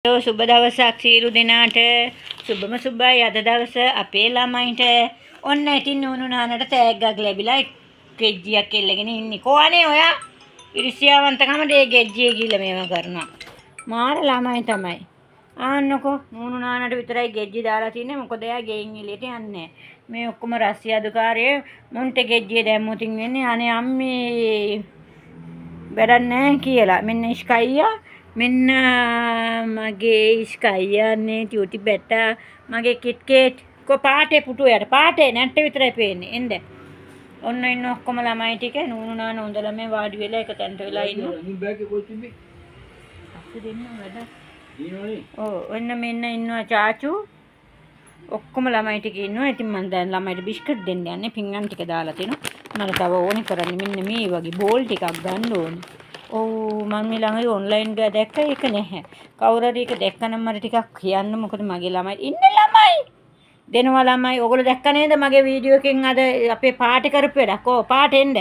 සුබ දවසක් සියලු දෙනාට. සුබම සුබයි අද දවස අපේ ළමයින්ට. ඔන්න ඉතින් නූනු නානට තෑග්ගක් ලැබිලා ගෙජ්ජියක් එල්ලගෙන ඉන්නේ. කොහානේ ඔයා? ඉරිසියාවන්තකම දෙ ගෙජ්ජිය ගිහලා මේවා කරනවා. මාර ළමයි තමයි. ආන්නකෝ නූනු නානට විතරයි ගෙජ්ජි දාලා තින්නේ. මොකද එයා ගෙයින් එළියට යන්නේ. මේ ඔක්කොම රස්සිය අධිකාරිය මුන්ට ගෙජ්ජිය දැම්මොතින් වෙන්නේ අනේ අම්මේ වැඩක් නැහැ කියලා. මෙන්න ස්කයියා මෙන්න මගේ ස්කයියානේ ටියුටි බැටා මගේ කිට්කේට් කො පාටේ පුටුවට පාටේ නැට්ට විතරයි පේන්නේ එන්න ඔන්න ඉන්න ඔක්කොම ළමයි ටික නූනු නාන හොඳ ළමයි වාඩි වෙලා එක තැනට වෙලා ඉන්නවා අනිත් බෑගේ කොයි තිබ්බේ අස්සේ දෙන්න වැඩ දිනෝනේ ඔව් ඔන්න මෙන්න ඉන්නවා චාචු ඔක්කොම ළමයි ටික ඉන්නවා ඉතින් මම දැන් ළමයිට බිස්කට් දෙන්න යන්නේ පිංගන් ටික දාලා තිනවා මම තව ඕනේ කරන්නේ මෙන්න මේ වගේ බෝල් ටිකක් ගන්න ඕනේ ඔව් මම මේ ළඟදී ඔන්ලයින් එක දැක්ක ඒක නැහැ. කවුරු හරි ඒක දැක්කනම් මට ටිකක් කියන්න මොකද මගේ ළමයි ඉන්න ළමයි දෙනවා ළමයි ඔයගොල්ලෝ දැක්ක නේද මගේ වීඩියෝ එකෙන් අද අපේ පාටි කරපු වැඩක්. ඔව් පාට එන්න.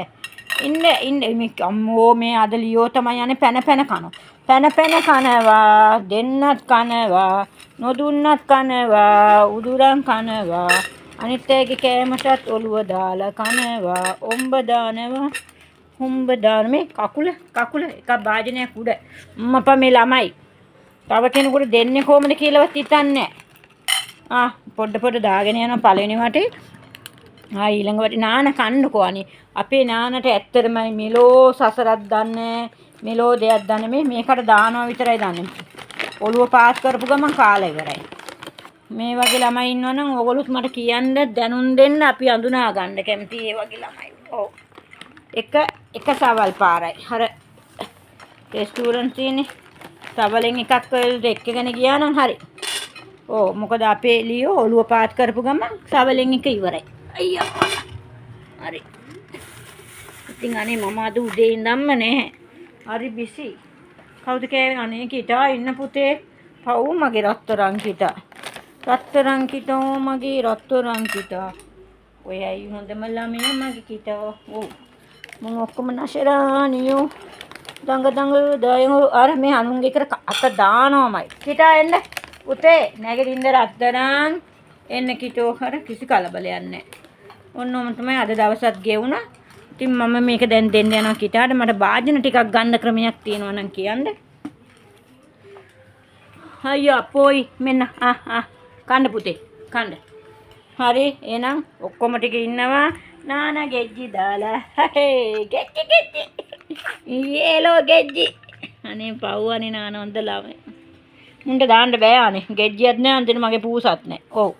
ඉන්න මේ අම්මෝ මේ අද ලියෝ තමයි යන්නේ පැන පැන කනවා. පැන පැන කනවා දෙන්නත් කනවා නොදුන්නත් කනවා උදුරන් කනවා අනිත් ඇගේ කෑමටත් ඔළුව දාලා කනවා ඔම්බ දානවා හුම්බ දාන මේ කකුල එකක් භාජනයක් උඩ අම්මපා මේ ළමයි තව කෙනෙකුට දෙන්නේ කොහමද කියලාවත් හිතන්නේ පොඩ දාගෙන යනවා පළවෙනි වටේ ඊළඟ වටේ නාන කන්නකෝ අනේ අපේ නානට ඇත්තටමයි මෙලෝ සසරක් දන්නේ මෙලෝ දෙයක් දන්නේ මේකට දානවා විතරයි දන්නේ ඔළුව පාස් කරපු ගමන් කාලා ඉවරයි මේ වගේ ළමයි ඉන්නවනම් ඕගොල්ලොත් මට කියන්න දැනුම් දෙන්න අපි අඳුනා ගන්න කැමති ඒ වගේ ළමයි ඔව් එක සවල් පාරයි. හර රෙස්ටුරන්ට් තියෙන්නේ. සවලෙන් එකක් දෙකගෙන ගියා නම් හරි. ඕ මොකද අපේ ලියෝ ඔළුව පාත් කරපු ගමන් සවලෙන් එක ඉවරයි. අයියා. හරි. ඉතින් අනේ මම අද උදේ ඉඳන්ම නැහැ. හරි බිසි. කවුද කෑවේ අනේ කිටා ඉන්න පුතේ. පව් මගේ රත්තරන් කිටා. රත්තරන් කිටෝ මගේ රත්තරන් කිටා. ඔයයි හොඳම ළමයා මගේ කිටා. ඔව්. මම ඔක්කොම නැශරානියෝ දඟ දායෝ අර මේ අනුන්ගේ කර අත දානවමයි කිටා එන්න පුතේ නැගිටින්න රත්තරන් එන්න කිටෝ හර කිසි කලබලයක් නැහැ ඔන්නෝම තමයි අද දවසත් ගෙවුණා ඉතින් මම මේක දැන් දෙන්න යනවා කිටාට මට වාජන ටිකක් ගන්න ක්‍රමයක් තියෙනවා නම් කියන්න අයියා පොයි මෙන්න කන්න පුතේ කන්න හරි එහෙනම් ඔක්කොම ටික ඉන්නවා නානා ගෙජ්ජි දාලා ගෙජ්ජි ඊයලෝ ගෙජ්ජි අනේ පව්වනේ නාන හොඳ ළමයි මුන්ට දාන්න බෑ අනේ ගෙජ්ජියක් නෑ අන්තිම මගේ පූසත් නෑ ඔව්